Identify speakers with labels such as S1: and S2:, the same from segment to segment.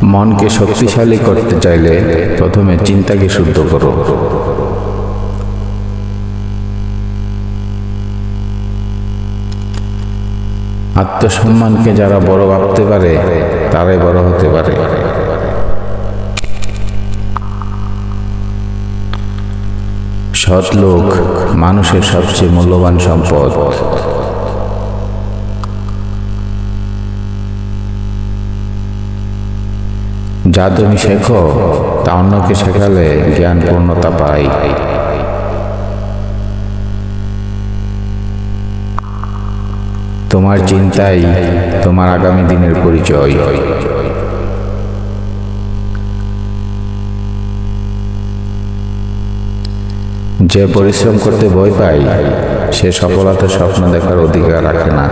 S1: মনকে শক্তিশালী করতে চাইলে প্রথমে চিন্তাকে শুদ্ধ করো। আত্মসম্মানকে যারা বড় ভাবতে পারে তারাই বড় হতে পারে। সৎ লোক মানুষের সবচেয়ে মূল্যবান সম্পদ। যা তুমি শেখো তা অন্যকে শেখালে জ্ঞান পূর্ণতা পায়। তোমার চিন্তাই তোমার আগামী দিনের পরিচয়। যে পরিশ্রম করতে ভয় পায় সে সফলতার স্বপ্ন দেখার অধিকার রাখে না।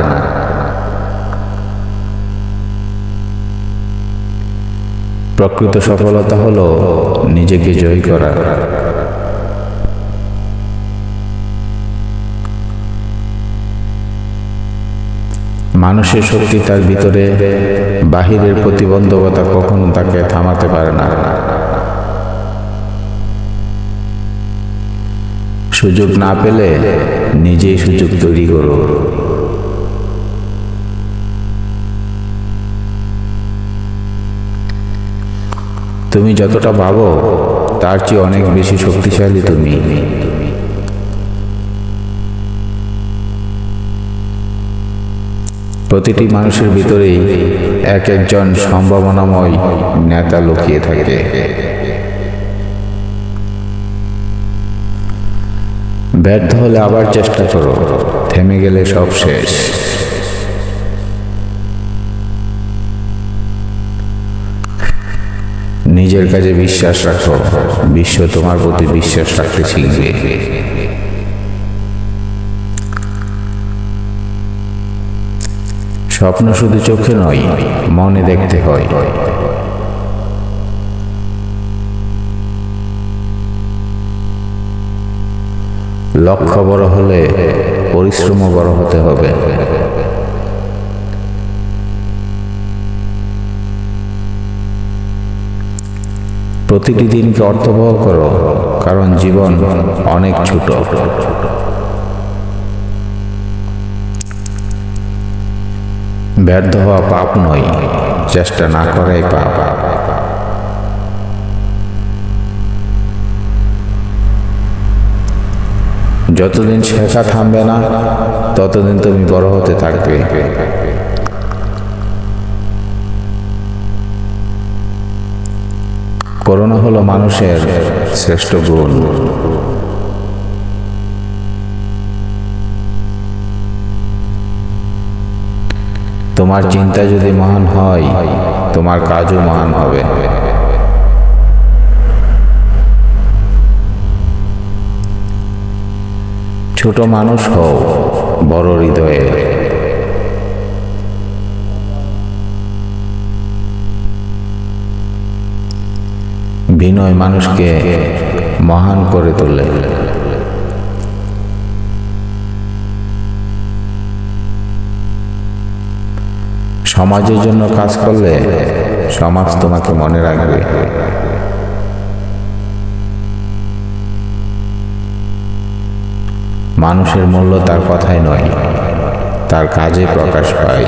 S1: প্রকৃত সফলতা হলো নিজেকে জয় করা। মানুষের শক্তি তার ভিতরে, বাহিরের প্রতিবন্ধকতা কখনো তাকে থামাতে পারে না। সুযোগ না পেলে নিজেই সুযোগ তৈরি করো। তুমি যতটা ভাবো তার চেয়ে অনেক বেশি শক্তিশালী তুমি। প্রতিটি মানুষের ভিতরেই এক একজন সম্ভাবনাময় নেতা লুকিয়ে থাকে। ব্যর্থ হলে আবার চেষ্টা করো, থেমে গেলে সব শেষ। নিজের কাজে বিশ্বাস রাখো, বিশ্ব তোমার প্রতি বিশ্বাস রাখতে শিখবে। স্বপ্ন শুধু চোখে নয়, মনে দেখতে হয়। লক্ষ্য বড় হলে পরিশ্রমও বড় হতে হবে। প্রতিটি দিনকে অর্থবহ করো, কারণ জীবন অনেক ছোট। ব্যর্থ হওয়া পাপ নয়, চেষ্টা না করাই পাপ। যতদিন শেখা থামবে না ততদিন তুমি বড় হতে থাকবে। করুণা হলো মানুষের শ্রেষ্ঠ গুণ। তোমার চিন্তা যদি মহান হয়, তোমার কাজও মহান হবে। ছোট মানুষ হও, বড় হৃদয়ে। বিনয় মানুষকে মহান করে তোলে। সমাজের জন্য কাজ করলে সমাজ তোমাকে মনে রাখবে। মানুষের মূল্য তার কথাই নয়, তার কাজে প্রকাশ পায়।